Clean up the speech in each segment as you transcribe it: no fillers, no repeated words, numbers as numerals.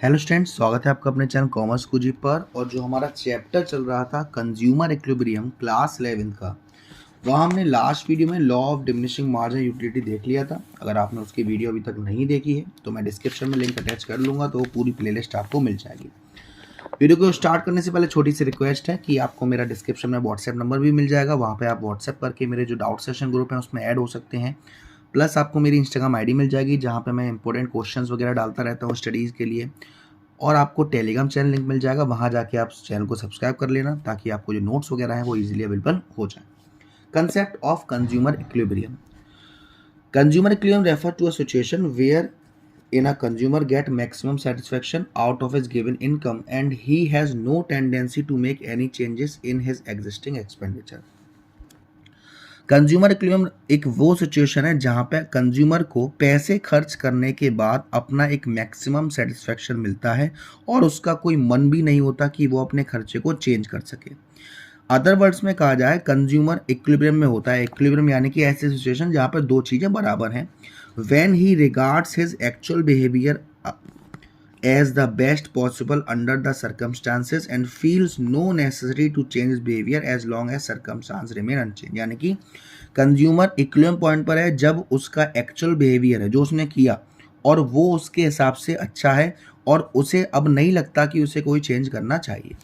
Hello students, स्वागत है आपका अपने चैनल कॉमर्स कुजी पर। और जो हमारा चैप्टर चल रहा था कंज्यूमर इक्विलिब्रियम क्लास 11 का, वहाँ हमने लास्ट वीडियो में law of diminishing margin utility देख लिया था। अगर आपने उसकी वीडियो अभी तक नहीं देखी है तो मैं डिस्क्रिप्शन में लिंक अटैच कर लूँगा, तो वो पूरी प्लेलिस्ट आपको मिल जाएगी। वीडियो को स्टार्ट करने से पहले छोटी सी रिक्वेस्ट है कि आपको मेरा डिस्क्रिप्शन में व्हाट्सएप नंबर भी मिल जाएगा, वहाँ पर आप व्हाट्सएप करके मेरे जो डाउट सेशन ग्रुप है उसमें ऐड हो सकते हैं। प्लस आपको मेरी इंस्टाग्राम आईडी मिल जाएगी, जहाँ पे मैं इंपॉर्टेंट क्वेश्चंस वगैरह डालता रहता हूँ स्टडीज़ के लिए। और आपको टेलीग्राम चैनल लिंक मिल जाएगा, वहाँ जाके आप चैनल को सब्सक्राइब कर लेना, ताकि आपको जो नोट्स वगैरह हैं वो इजीली अवेलेबल हो जाए। Concept of consumer equilibrium. Consumer equilibrium refer to a situation where in a consumer get maximum satisfaction out of his given income and he has no tendency to make any changes in his existing expenditure. Consumer equilibrium एक वो situation है जहाँ पे consumer को पैसे खर्च करने के बाद अपना एक मैक्सिमम सेटिस्फैक्शन मिलता है और उसका कोई मन भी नहीं होता कि वो अपने खर्चे को चेंज कर सके। अदर वर्ड्स में कहा जाए, कंज्यूमर इक्विलिब्रियम में होता है। इक्विलिब्रियम यानी कि ऐसी सिचुएशन जहाँ पर दो चीज़ें बराबर हैं। When he regards his actual behaviour as the best possible under the circumstances and feels no necessity to change his behavior as long as circumstances remain unchanged। यानी कि कंज्यूमर इक्विलिब्रियम पॉइंट पर है जब उसका एक्चुअल बिहेवियर है जो उसने किया और वो उसके हिसाब से अच्छा है और उसे अब नहीं लगता कि उसे कोई चेंज करना चाहिए।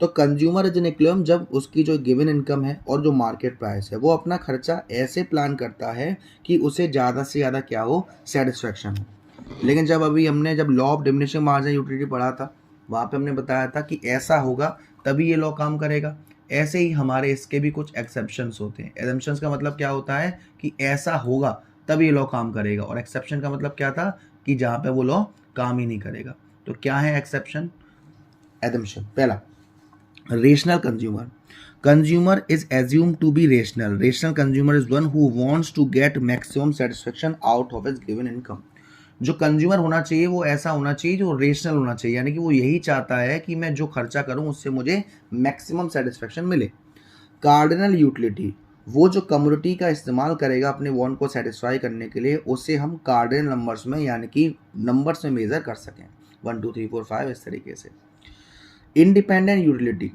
तो कंज्यूमर इज इन इक्विलिब्रियम जब उसकी जो गिवन इनकम है और जो मार्केट प्राइस है वो अपना खर्चा ऐसे प्लान करता है कि उसे ज़्यादा से ज़्यादा क्या हो, सेटिस्फैक्शन हो। लेकिन जब law of diminishing margin utility पढ़ा था, वहाँ पे हमने बताया था कि ऐसा होगा तभी ये लॉ काम करेगा। ऐसे ही हमारे इसके भी कुछ एक्सेप्शंस होते हैं। एजम्पशंस का मतलब क्या होता है कि ऐसा होगा तभी ये लॉ काम करेगा, और एक्सेप्शन का मतलब क्या था कि जहाँ पे वो लॉ काम ही नहीं करेगा। तो क्या है एक्सेप्शन, एजम्पशन? पहला, rational consumer. Consumer is assume to be rational. Rational consumer is one who wants to get maximum satisfaction out of his given income. जो कंज्यूमर होना चाहिए वो ऐसा होना चाहिए जो रेशनल होना चाहिए, यानी कि वो यही चाहता है कि मैं जो खर्चा करूं उससे मुझे मैक्सिमम सेटिस्फेक्शन मिले। कार्डिनल यूटिलिटी, वो जो कम्युनिटी का इस्तेमाल करेगा अपने वांट को सेटिस्फाई करने के लिए, उसे हम कार्डिनल नंबर्स में यानी कि नंबर्स में मेजर कर सकें, 1 2 3 4 5 इस तरीके से। Independent utility,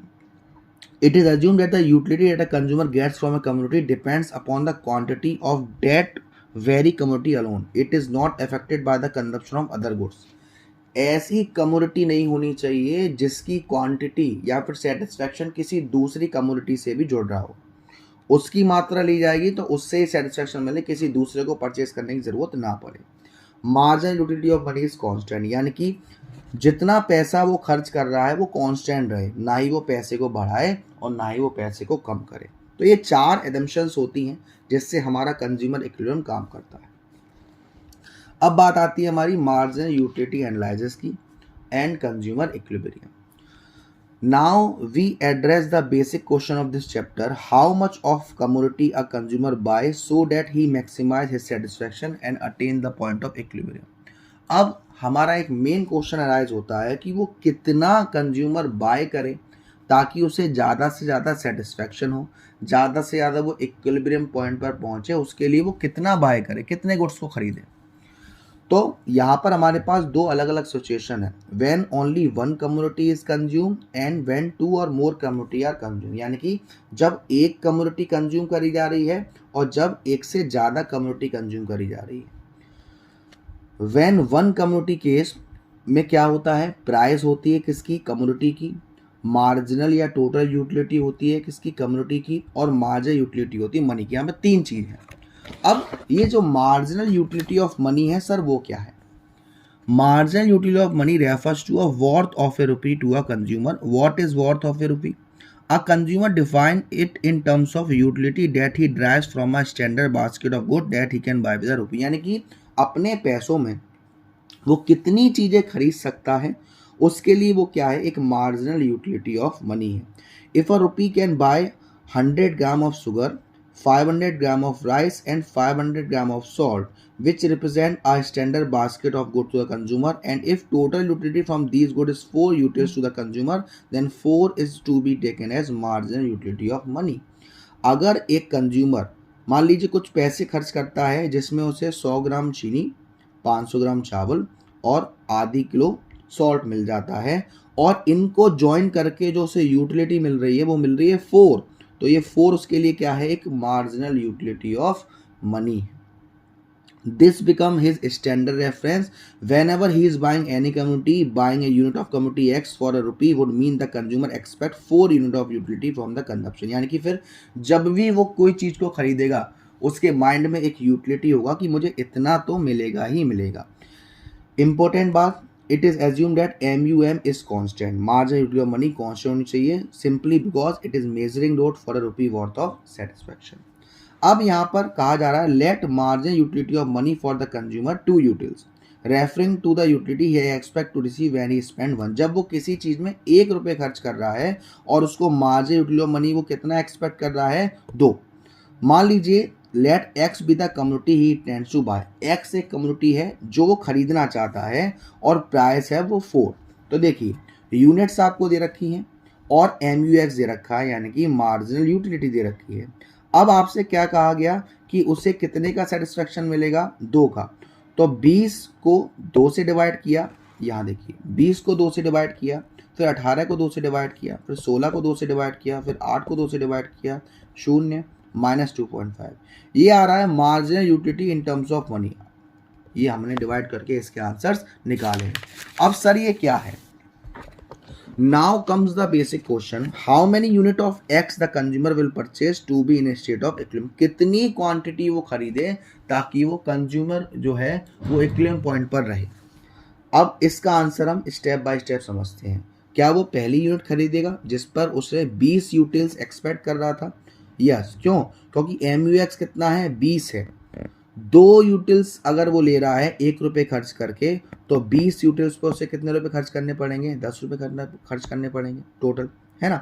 it is assumed that the utility that a consumer gets from a commodity depends upon the quantity of that very commodity alone. It is not affected by the consumption of other goods. ऐसी commodity नहीं होनी चाहिए जिसकी quantity या फिर satisfaction किसी दूसरी commodity से भी जुड़ रहा हो। उसकी मात्रा ली जाएगी तो उससे ही सेटिस्फैक्शन मिले, किसी दूसरे को परचेज करने की जरूरत ना पड़े। Marginal utility of money is constant, यानी कि जितना पैसा वो खर्च कर रहा है वो कांस्टेंट रहे, ना ही वो पैसे को बढ़ाए और ना ही वो पैसे को कम करे। तो ये चार एजम्पशंस होती हैं जिससे हमारा कंज्यूमर इक्विलिब्रियम काम करता है। अब बात आती है हमारी मार्जिनल यूटिलिटी एनालिसिस की and consumer equilibrium. Now we address the basic question of this chapter, how much of commodity a consumer buy so that he maximise his satisfaction and attain the point of equilibrium. अब हमारा एक main question arise होता है कि वो कितना consumer bye करे ताकि उसे ज़्यादा से ज़्यादा सेटिस्फैक्शन हो, ज़्यादा से ज़्यादा वो इक्विलिब्रियम पॉइंट पर पहुँचे। उसके लिए वो कितना बाय करे, कितने गुड्स को खरीदे। तो यहाँ पर हमारे पास दो अलग अलग सिचुएशन है, when only one commodity is consume and when two और मोर कमोडिटी आर कंज्यूम। यानी कि जब एक कमोडिटी कंज्यूम करी जा रही है और जब एक से ज़्यादा कमोडिटी कंज्यूम करी जा रही है। व्हेन वन कमोडिटी केस में क्या होता है, प्राइस होती है किसकी, कमोडिटी की, मार्जिनल या टोटल यूटिलिटी होती है किसकी, कम्युनिटी की, और मार्जिनल यूटिलिटी होती है मनी की। यहाँ पे तीन चीज़ है। अब ये जो मार्जिनल यूटिलिटी ऑफ मनी है सर, वो क्या है? Marginal utility of money refers to a worth of a rupee to a consumer. What is worth of a rupee? A consumer define it in terms of utility that he drives from a standard basket of good that he can buy with a rupee. यानी कि अपने पैसों में वो कितनी चीज़ें खरीद सकता है, उसके लिए वो क्या है, एक मार्जिनल यूटिलिटी ऑफ मनी है। If a rupee can buy 100 gram of sugar, 500 gram of rice and 500 gram of salt which represent a standard basket of goods to the consumer, and if total utility from these goods is 4 utils to the consumer, then 4 is to be taken as marginal utility of money. अगर एक consumer मान लीजिए कुछ पैसे खर्च करता है जिसमें उसे 100 ग्राम चीनी, 500 ग्राम चावल और आधी किलो सॉल्ट मिल जाता है, और इनको ज्वाइन करके जो उसे यूटिलिटी मिल रही है वो मिल रही है 4। तो ये 4 उसके लिए क्या है, एक marginal utility of money. This become his standard reference whenever he is buying any commodity. Buying a unit of commodity X for a rupee would mean the consumer expect 4 unit of utility from the consumption। यानी कि फिर जब भी वो कोई चीज को खरीदेगा उसके माइंड में एक यूटिलिटी होगा कि मुझे इतना तो मिलेगा ही मिलेगा। इंपॉर्टेंट बात, it is assume that MUM is constant, marginal utility of money constant होनी चाहिए, simply because it is measuring note for a rupee worth of satisfaction. अब यहाँ पर कहा जा रहा है let marginal utility of money for the consumer 2 utils referring to the utility he expect to receive when he spend 1। जब वो किसी चीज में 1 रुपये खर्च कर रहा है और उसको मार्जिनल यूटिलिटी ऑफ मनी वो कितना एक्सपेक्ट कर रहा है, 2। मान लीजिए let X be the community he intends to buy, X एक कम्युनिटी है जो वो खरीदना चाहता है और प्राइस है वो 4। तो देखिए यूनिट्स आपको दे रखी हैं और MUX दे रखा है, यानी कि मार्जिनल यूटिलिटी दे रखी है। अब आपसे क्या कहा गया कि उसे कितने का सेटिस्फेक्शन मिलेगा, 2 का। तो 20 को 2 से डिवाइड किया, यहाँ देखिए 20 को 2 से डिवाइड किया, फिर 18 को 2 से डिवाइड किया, फिर 16 को 2 से डिवाइड किया, फिर 8 को 2 से डिवाइड किया, 0 -2.5। ये आ रहा है marginal utility in terms of money. ये हमने डिवाइड करके इसके आंसर्स निकाले हैं। अब सर ये क्या है, now comes the basic question, how many unit of X the consumer will purchase to be in state of equilibrium, कितनी क्वांटिटी वो खरीदे ताकि वो कंज्यूमर जो है वो इक्विलिब्रियम पॉइंट पर रहे। अब इसका आंसर हम स्टेप बाय स्टेप समझते हैं। क्या वो पहली यूनिट खरीदेगा जिस पर उसे 20 यूटिल्स एक्सपेक्ट कर रहा था, यस। क्यों, क्योंकि MUX कितना है, 20 है। 2 यूटिल्स अगर वो ले रहा है 1 रुपये खर्च करके, तो 20 यूटिल्स पर उसे कितने रुपए खर्च करने पड़ेंगे, 10 रुपये खर्च करने पड़ेंगे टोटल, है ना।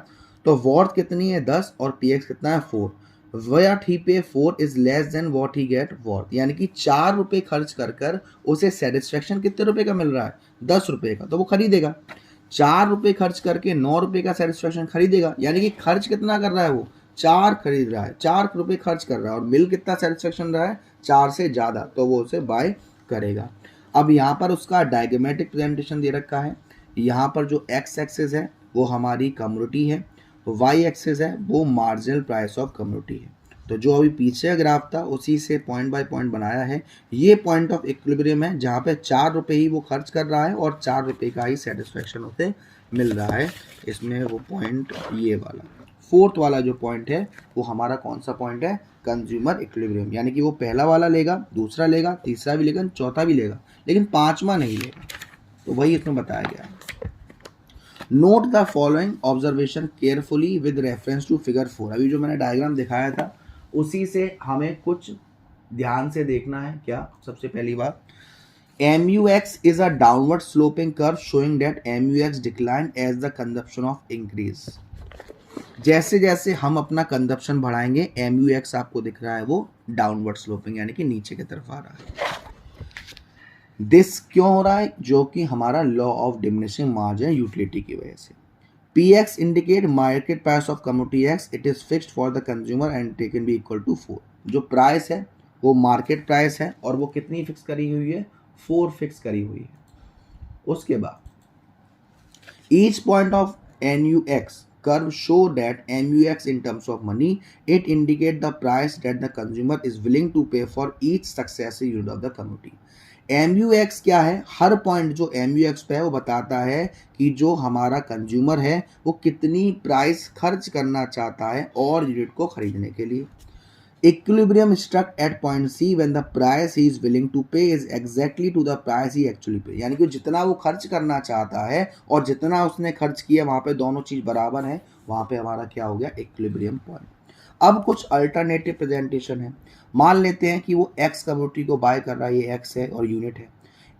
तो वर्थ कितनी है, 10, और PX कितना है, 4। What he pay 4 is less than what he get worth, यानी कि 4 रुपये खर्च कर उसे सेटिस्फेक्शन कितने रुपए का मिल रहा है, 10 रुपये का, तो वो खरीदेगा। 4 रुपये खर्च करके 9 रुपये का सेटिस्फेक्शन खरीदेगा, यानी कि खर्च कितना कर रहा है वो, 4 खरीद रहा है, 4 रुपये खर्च कर रहा है और मिल कितना सेटिस्फेक्शन रहा है, 4 से ज़्यादा, तो वो उसे बाय करेगा। अब यहाँ पर उसका डायग्रामेटिक प्रेजेंटेशन दे रखा है। यहाँ पर जो एक्स एक्सिस है वो हमारी कम्युनिटी है, तो वाई एक्सिस है वो मार्जिनल प्राइस ऑफ कम्युनिटी है। तो जो अभी पीछे ग्राफ था उसी से पॉइंट बाय पॉइंट बनाया है। ये पॉइंट ऑफ इक्विलिब्रियम है जहाँ पे 4 रुपये ही वो खर्च कर रहा है और 4 रुपये का ही सेटिस्फेक्शन उसे मिल रहा है। इसमें वो पॉइंट ये वाला 4th वाला जो पॉइंट है वो हमारा कौन सा पॉइंट है, कंज्यूमर इक्विलिब्रियम, यानी कि वो पहला वाला लेगा, दूसरा लेगा, तीसरा भी लेगा, चौथा भी लेगा, लेकिन 5वां नहीं लेगा। तो वही इसमें बताया गया है। Note the following observation carefully with reference to figure 4। अभी जो मैंने डायग्राम दिखाया था उसी से हमें कुछ ध्यान से देखना है। क्या, सबसे पहली बात, MUX is a downward sloping curve showing that MUX decline as the consumption of increase। जैसे जैसे हम अपना कंजप्शन बढ़ाएंगे MUX आपको दिख रहा है वो डाउनवर्ड स्लोपिंग, यानी कि नीचे की तरफ आ रहा है। दिस क्यों हो रहा है, जो कि हमारा law of diminishing margin utility की वजह से। PX indicate market price of commodity X, it is fixed for the consumer and taken be equal to 4। जो प्राइस है वो मार्केट प्राइस है और वो कितनी फिक्स करी हुई है, 4 फिक्स करी हुई है। उसके बाद each point of NUX curve show that MUX in terms of money, it indicate the price that the consumer is willing to pay for each successive unit of the commodity। MUX क्या है, हर point जो MUX पे है वो बताता है कि जो हमारा कंज्यूमर है वो कितनी प्राइस खर्च करना चाहता है और यूनिट को खरीदने के लिए। Equilibrium struck at point C when the price he is willing to pay is exactly to the price he actually pay, यानी कि जितना वो खर्च करना चाहता है और जितना उसने खर्च किया वहाँ पे दोनों चीज़ बराबर है, वहाँ पे हमारा क्या हो गया, इक्विलिब्रियम पॉइंट। अब कुछ अल्टरनेटिव प्रेजेंटेशन है। मान लेते हैं कि वो एक्स कमोडिटी को बाय कर रहा है, ये एक्स है और यूनिट है।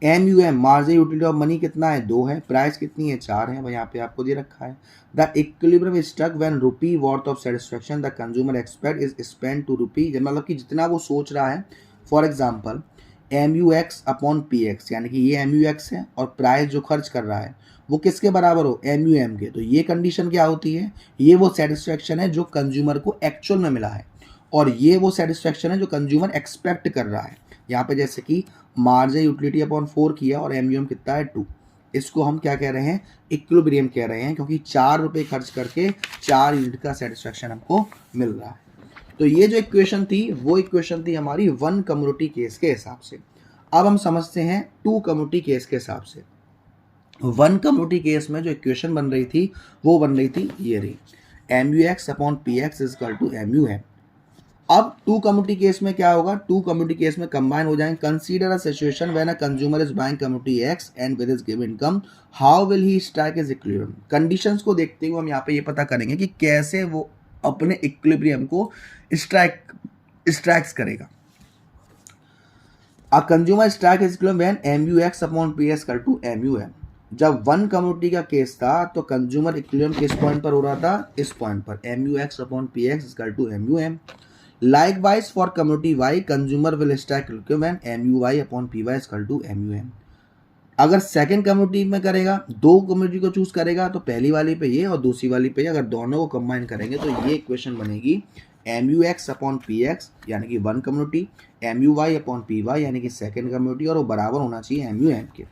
MUM marginal utility of money कितना है, 2 है, प्राइस कितनी है, 4 है, यहाँ पे आपको दे रखा है। The equilibrium is struck when rupee worth of satisfaction the consumer expect is spend to rupee, मतलब कि जितना वो सोच रहा है, for example MUX upon PX, यानी कि ये MUX है और प्राइस जो खर्च कर रहा है वो किसके बराबर हो, MUM के। तो ये कंडीशन क्या होती है, ये वो सेटिस्फेक्शन है जो कंज्यूमर को एक्चुअल में मिला है और ये वो सेटिस्फेक्शन है जो कंज्यूमर एक्सपेक्ट कर रहा है। यहाँ पे जैसे कि मार्जिनल यूटिलिटी अपॉन 4 किया और MUM कितना है, 2। इसको हम क्या कह रहे हैं, इक्विलिब्रियम कह रहे हैं, क्योंकि 4 रुपये खर्च करके 4 यूनिट का सेटिस्फेक्शन हमको मिल रहा है। तो ये जो इक्वेशन थी वो इक्वेशन थी हमारी 1 कम्युनिटी केस के हिसाब से। अब हम समझते हैं 2 कम्युनिटी केस के हिसाब से। 1 कम्युनिटी केस में जो इक्वेशन बन रही थी वो बन रही थी ये रही, MUX upon PX is equal to MUM। अब 2 कम्युनिटी केस में क्या होगा, 2 कम्युनिटी केस में कंबाइन हो जाएंगे। Consider a situation when a consumer is buying community X and with his given income, how will he strike his equilibrium. Conditions को देखते हुए हम यहाँ पे ये पता करेंगे कि कैसे वो अपने इक्विलिब्रियम को स्ट्राइक्स करेगा। A consumer strike his equilibrium when MUX upon PX equal to MUM। जब 1 कम्युनिटी का केस था तो कंज्यूमर इक्विलिब्रियम किस पॉइंट पर हो रहा था, इस पॉइंट पर, MUX upon PX equal to MUM। Likewise for community Y, consumer will strike equivalent MUY upon PY is equal to MUM। अगर सेकेंड कम्युनिटी में करेगा, 2 कम्युनिटी को चूज करेगा तो पहली वाली पे ये और दूसरी वाली पे ये, अगर दोनों को कंबाइन करेंगे तो ये इक्वेशन बनेगी MUX अपॉन PX यानी कि 1 कम्युनिटी, MUY अपॉन PY यानी कि सेकेंड कम्युनिटी, और वो बराबर होना चाहिए MUM के।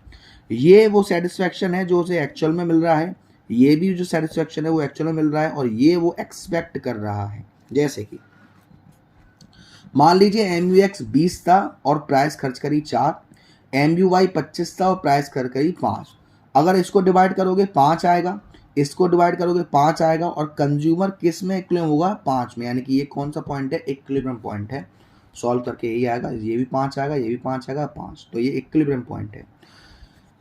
ये वो सेटिस्फेक्शन है जो उसे एक्चुअल में मिल रहा है, ये भी जो सेटिस्फेक्शन है वो एक्चुअल में मिल रहा है, और ये वो एक्सपेक्ट कर रहा है। जैसे कि मान लीजिए MUX 20 था और प्राइस खर्च करी 4, MUY 25 था और प्राइस खर्च करी 5। अगर इसको डिवाइड करोगे 5 आएगा, इसको डिवाइड करोगे 5 आएगा, और कंज्यूमर किस में इक्विलिब्रियम होगा, 5 में, यानी कि ये कौन सा पॉइंट है, इक्विलिब्रियम पॉइंट है। सॉल्व करके यही आएगा, ये भी 5 आएगा, ये भी 5 आएगा, 5, तो ये इक्विलिब्रियम पॉइंट है।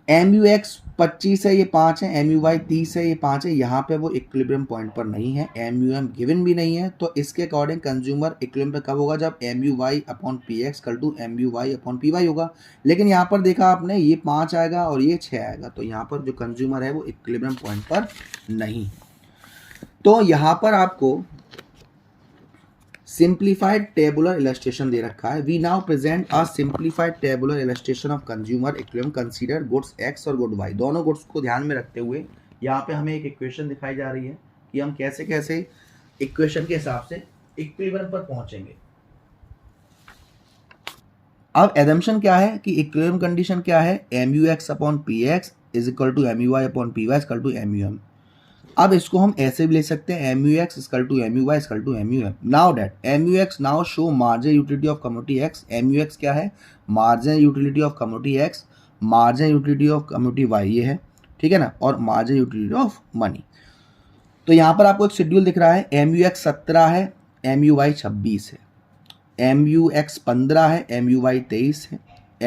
MUX 25 है, ये 5 है, MUY 30 है, ये 5 है, यहाँ पे वो इक्विलिब्रियम पॉइंट पर नहीं है, MUM गिवन भी नहीं है, तो इसके अकॉर्डिंग कंज्यूमर इक्विलिब्रियम पे कब होगा, जब MUY upon PX equal to MUY upon PY होगा। लेकिन यहाँ पर देखा आपने, ये 5 आएगा और ये 6 आएगा, तो यहाँ पर जो कंज्यूमर है वो इक्विलिब्रियम पॉइंट पर नहीं। तो यहाँ पर आपको सिंप्लीफाइड टेबुलर इलस्ट्रेशन दे रखा है। We now present a simplified tabular illustration of consumer equilibrium. Consider goods X और गुड Y, दोनों गुड्स को ध्यान में रखते हुए यहाँ पे हमें एक इक्वेशन दिखाई जा रही है कि हम कैसे कैसे इक्वेशन के हिसाब से इक्विलिब्रियम पर पहुंचेंगे। अब एजम्पशन क्या है कि इक्विलिब्रियम कंडीशन क्या है, MUX upon PX is equal to MUY upon PY equal to MUM। अब इसको हम ऐसे भी ले सकते हैं, MUX equal to MUY equal to MUM। Now that MUX now show marginal utility of community X। MUX क्या है, marginal utility of community X, marginal utility of community Y ये है, ठीक है ना, और मार्जिनल यूटिलिटी ऑफ मनी। तो यहाँ पर आपको एक शेड्यूल दिख रहा है, MUX 17 है, MUY 26 है, MUX 15 है, MUY 23 है,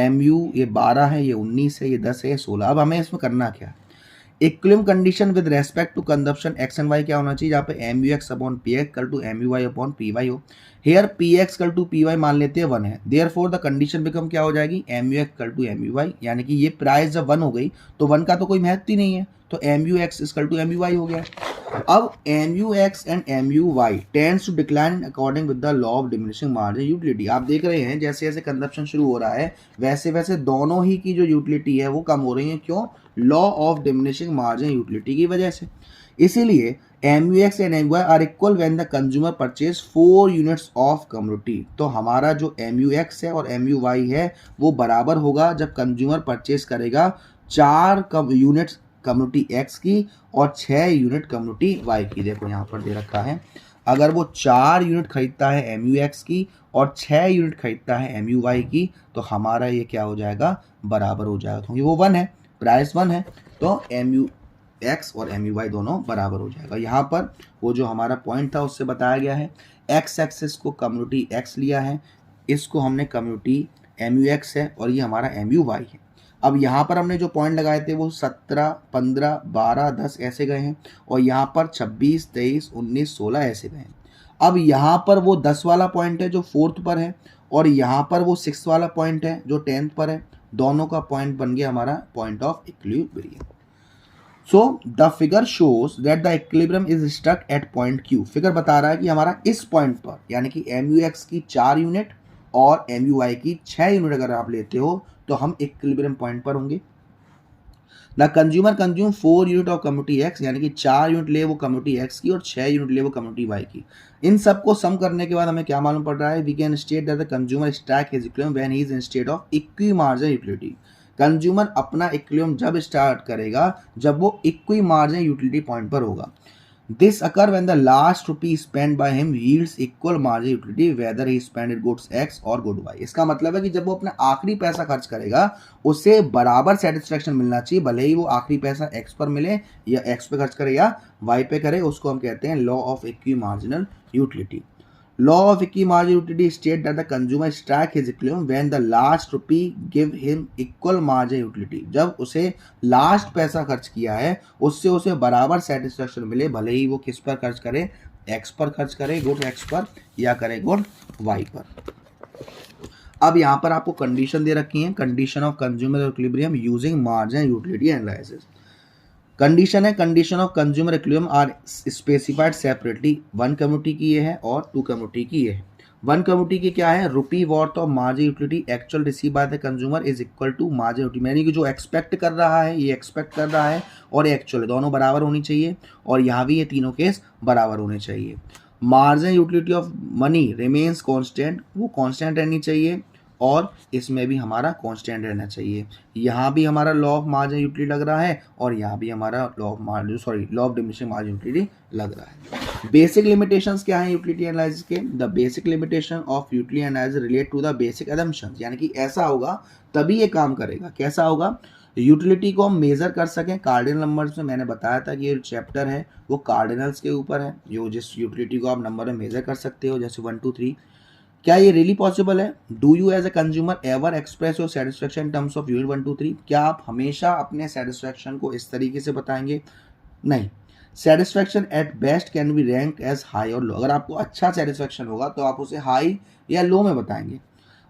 MU ये 12 है, ये 19 है, ये 10 है, ये 16। अब हमें इसमें करना क्या है, equilibrium condition with respect to consumption X and Y क्या होना चाहिए, जहाँ पे MUX upon PX equal to MUY upon PY हो। Here PX equal to PY मान लेते हैं 1 है, देयरफॉर द कंडीशन बिकम क्या हो जाएगी, MUX इक्वल टू MUY, यानी कि ये प्राइस जब 1 हो गई तो 1 का तो कोई महत्व ही नहीं है, तो MUX इक्वल टू MUY हो गया। अब MUX and MUY tends to decline according with the law of diminishing margin utility. आप देख रहे हैं जैसे जैसे कंजप्शन शुरू हो रहा है वैसे वैसे दोनों ही की जो यूटिलिटी है वो कम हो रही है। क्यों, law of diminishing margin utility की वजह से। इसीलिए MUX and MUY are equal when the consumer purchase 4 units of community. तो हमारा जो MUX है और MUY है वो बराबर होगा जब कंज्यूमर परचेज करेगा 4 यूनिट्स कम्युनिटी X की और 6 यूनिट कम्युनिटी Y की। देखो यहाँ पर दे रखा है, अगर वो 4 यूनिट खरीदता है MUX की और 6 यूनिट खरीदता है MUY की तो हमारा ये क्या हो जाएगा, बराबर हो जाएगा, क्योंकि वो 1 है, प्राइस 1 है, तो MUX और MUY दोनों बराबर हो जाएगा। यहाँ पर वो जो हमारा पॉइंट था उससे बताया गया है, X एक्सिस को कम्युनिटी X लिया है, इसको हमने कम्युनिटी MUX है और ये हमारा MUY है। अब यहाँ पर हमने जो पॉइंट लगाए थे वो 17, 15, 12, 10 ऐसे गए हैं, और यहाँ पर 26, 23, 19, 16 ऐसे गए हैं। अब यहाँ पर वो 10 वाला पॉइंट है जो 4th पर है, और यहाँ पर वो 6 वाला पॉइंट है जो 10th पर है। दोनों का पॉइंट बन गया हमारा point of equilibrium. So the figure shows that the equilibrium is stuck at point Q। Figure बता रहा है कि हमारा इस पॉइंट पर, यानी कि MUX की 4 यूनिट और MUY की 6 यूनिट अगर आप लेते हो तो हम इक्विलिब्रियम पॉइंट पर होंगे। The consumer consume 4 unit of community X, यानी कि 4 यूनिट ले वो कम्युनिटी X की और 6 यूनिट ले वो कम्युनिटी Y की। इन सबको सम करने के बाद हमें क्या मालूम पड़ रहा है, we can state that the consumer strike his equilibrium when he is in state of equi marginal utility. Consumer अपना इक्विलिब्रियम जब स्टार्ट करेगा जब वो इक्वी मार्जिन यूटिलिटी पॉइंट पर होगा। This occur when the last rupee spend by him yields equal margin utility whether he spend it goods X और good Y. इसका मतलब है कि जब वो अपना आखिरी पैसा खर्च करेगा उसे बराबर सेटिस्फेक्शन मिलना चाहिए, भले ही वो आखिरी पैसा एक्स पर मिले या एक्स पे खर्च करे या वाई पे करे। उसको हम कहते हैं law of equi marginal utility. Law of equimarginal utility states that the consumer strike his equilibrium when the last rupee give him equal margin utility। जब उसे लास्ट पैसा खर्च किया है उससे उसे बराबर सेटिस्फेक्शन मिले, भले ही वो किस पर खर्च करे, एक्स पर खर्च करे, गुड एक्स पर, या करे गुड वाई पर। अब यहाँ पर आपको कंडीशन दे रखी है, condition of consumer equilibrium using margin utility analysis. Condition है, condition of consumer equilibrium are specified separately. One community की ये है और टू कम्युनिटी की ये है। वन कम्युनिटी की क्या है, rupee worth of margin utility actual receive by the consumer is equal to margin utility. यानी कि जो एक्सपेक्ट कर रहा है, ये एक्सपेक्ट कर रहा है और एक्चुअल, दोनों बराबर होनी चाहिए और यहाँ भी ये तीनों केस बराबर होने चाहिए। Margin utility of money remains constant, वो कॉन्स्टेंट रहनी चाहिए और इसमें भी हमारा कांस्टेंट रहना चाहिए। यहाँ भी हमारा लॉ ऑफ मार्जिन यूटिलिटी लग रहा है और यहाँ भी हमारा law of diminishing margin utility लग रहा है। बेसिक लिमिटेशंस क्या है यूटिलिटी एनालिसिस के? The basic limitation of utility analysis relate to the basic assumptions. यानी कि ऐसा होगा तभी ये काम करेगा। कैसा होगा? यूटिलिटी को हम मेजर कर सकें कार्डिनल नंबर्स में। मैंने बताया था कि ये चैप्टर है वो कार्डिनल्स के ऊपर है, जो जिस यूटिलिटी को आप नंबर में मेजर कर सकते हो, जैसे 1 2 3। क्या ये रियली पॉसिबल है? Do you as a consumer ever express your satisfaction in terms of unit 1 2 3? क्या आप हमेशा अपने सेटिस्फेक्शन को इस तरीके से बताएंगे? नहीं। Satisfaction at best can be rank as high और लो। अगर आपको अच्छा सेटिस्फेक्शन होगा तो आप उसे हाई या लो में बताएंगे,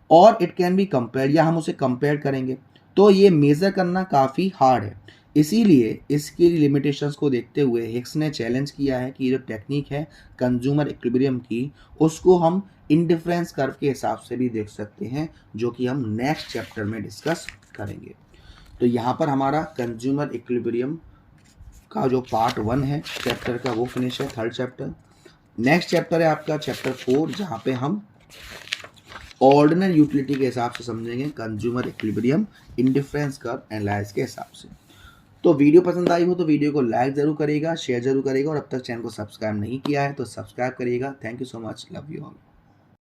और इट कैन बी कंपेयर, या हम उसे कंपेयर करेंगे। तो ये मेजर करना काफ़ी हार्ड है। इसीलिए इसकी लिमिटेशंस को देखते हुए हिक्स ने चैलेंज किया है कि जो टेक्निक है कंज्यूमर इक्विलिब्रियम की, उसको हम इंडिफरेंस कर्व के हिसाब से भी देख सकते हैं, जो कि हम नेक्स्ट चैप्टर में डिस्कस करेंगे। तो यहाँ पर हमारा कंज्यूमर इक्विलिब्रियम का जो पार्ट 1 है चैप्टर का वो फिनिश है, थर्ड चैप्टर। नेक्स्ट चैप्टर है आपका चैप्टर 4, जहाँ पे हम ऑर्डिनल यूटिलिटी के हिसाब से समझेंगे consumer equilibrium indifference curve analyse के हिसाब से। तो वीडियो पसंद आई हो तो वीडियो को लाइक जरूर करिएगा, शेयर जरूर करिएगा, और अब तक चैनल को सब्सक्राइब नहीं किया है तो सब्सक्राइब करिएगा। Thank you so much, love you all.